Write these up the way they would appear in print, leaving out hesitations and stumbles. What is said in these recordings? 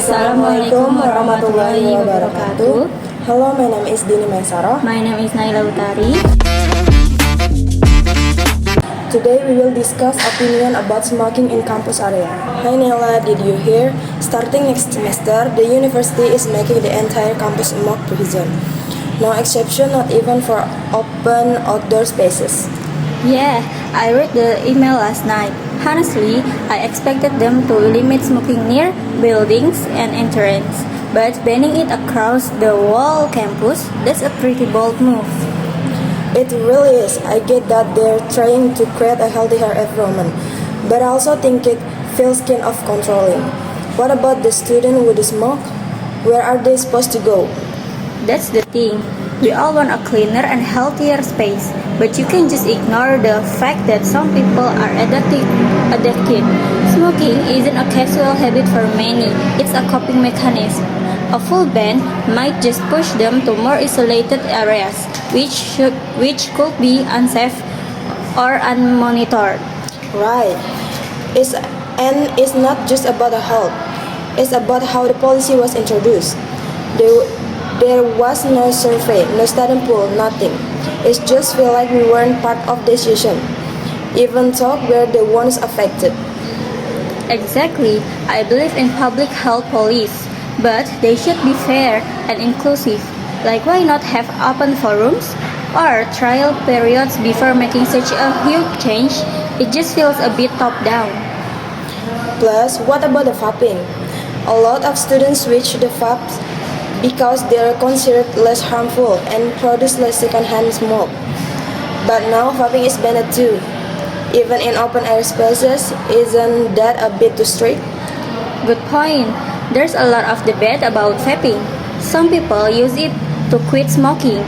Assalamualaikum warahmatullahi wabarakatuh. Hello, my name is Dini Maisaro. My name is Naila Utari. Today we will discuss opinion about smoking in campus area. Hi Naila, did you hear? Starting next semester, the university is making the entire campus smoke-free zone. No exception, not even for open outdoor spaces. Yeah, I read the email last night. Honestly, I expected them to limit smoking near buildings and entrance, but banning it across the whole campus, that's a pretty bold move. It really is. I get that they're trying to create a healthier environment, but I also think it feels kind of controlling. What about the student with the smoke? Where are they supposed to go? That's the thing. We all want a cleaner and healthier space, but you can just ignore the fact that some people are addicted. Smoking isn't a casual habit for many, it's a coping mechanism. A full ban might just push them to more isolated areas, which could be unsafe or unmonitored. Right. It's not just about the health. It's about how the policy was introduced. There was no survey, no study pool, nothing. It just feel like we weren't part of the decision, even though we're the ones affected. Exactly. I believe in public health police, but they should be fair and inclusive. Like why not have open forums or trial periods before making such a huge change? It just feels a bit top down. Plus, what about the vaping? A lot of students switch the vapes because they are considered less harmful and produce less secondhand smoke. But now vaping is banned too. Even in open air spaces, isn't that a bit too strict? Good point. There's a lot of debate about vaping. Some people use it to quit smoking.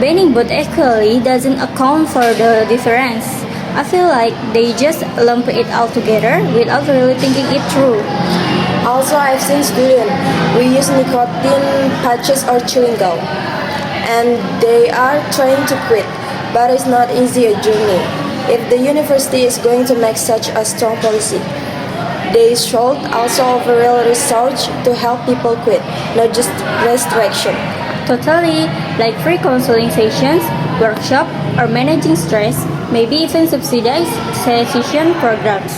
Banning both equally doesn't account for the difference. I feel like they just lump it all together without really thinking it through. Also, I've seen students who use nicotine patches or chewing gum, and they are trying to quit, but it's not easy a journey. If the university is going to make such a strong policy, they should also offer real research to help people quit, not just restriction. Totally, like free counseling sessions, workshop, or managing stress, maybe even subsidized cessation programs.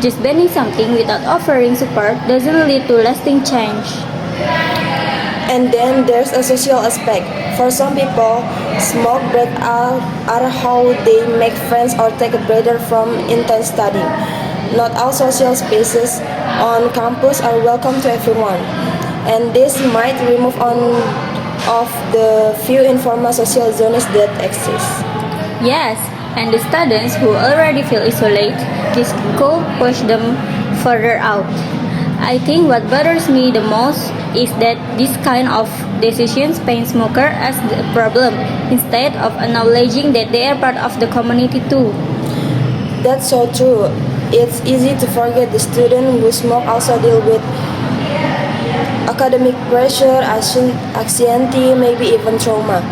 Just banning something without offering support doesn't lead to lasting change. And then there's a social aspect. For some people, smoke breaks are how they make friends or take a breather from intense studying. Not all social spaces on campus are welcome to everyone, and this might remove one of the few informal social zones that exist. Yes, and the students who already feel isolated, this could push them further out. I think what bothers me the most is that this kind of decisions paint smokers as the problem instead of acknowledging that they are part of the community too. That's so true. It's easy to forget the students who smoke also deal with academic pressure, anxiety, maybe even trauma.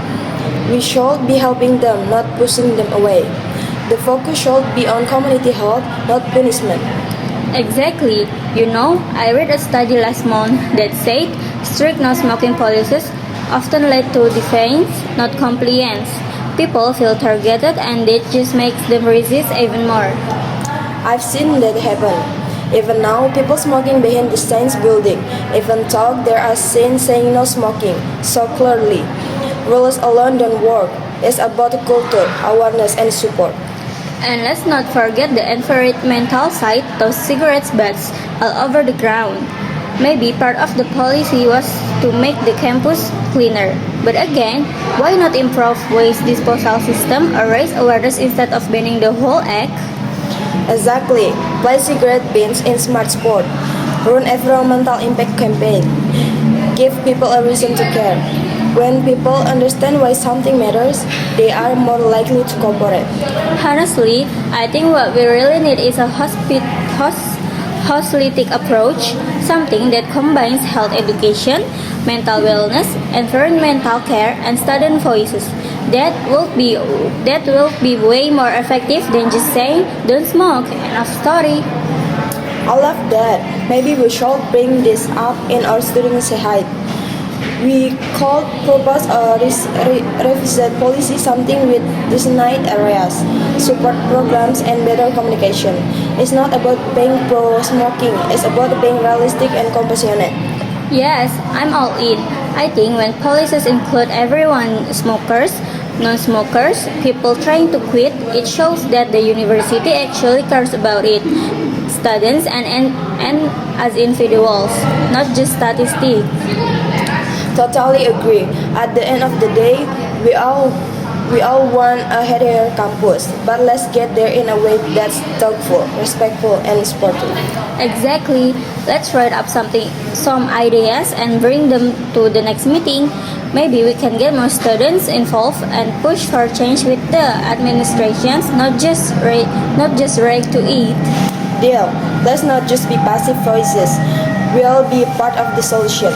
We should be helping them, not pushing them away. The focus should be on community health, not punishment. Exactly. You know, I read a study last month that said strict no smoking policies often lead to defiance, not compliance. People feel targeted and that just makes them resist even more. I've seen that happen. Even now, people smoking behind the science building, even though there are signs saying no smoking, so clearly. Rules alone don't work. It's about culture, awareness, and support. And let's not forget the environmental side, those cigarette butts all over the ground. Maybe part of the policy was to make the campus cleaner. But again, why not improve waste disposal system or raise awareness instead of banning the whole act? Exactly. Place cigarette bins in smart sport. Run environmental impact campaign. Give people a reason to care. When people understand why something matters, they are more likely to cooperate. Honestly, I think what we really need is a holistic approach, something that combines health education, mental wellness, environmental care, and student voices. That will be way more effective than just saying don't smoke. Enough story. I love that. Maybe we should bring this up in our student side. We could propose a revisit policy, something with designated areas, support programs, and better communication. It's not about being pro-smoking, it's about being realistic and compassionate. Yes, I'm all in. I think when policies include everyone smokers, non-smokers, people trying to quit, it shows that the university actually cares about it. Students and as individuals, not just statistics. Totally agree. At the end of the day, we all want a healthier campus, but let's get there in a way that's thoughtful, respectful, and supportive. Exactly. Let's write up some ideas and bring them to the next meeting. Maybe we can get more students involved and push for change with the administrations, not just ready to eat. Deal. Let's not just be passive voices. We'll be part of the solution.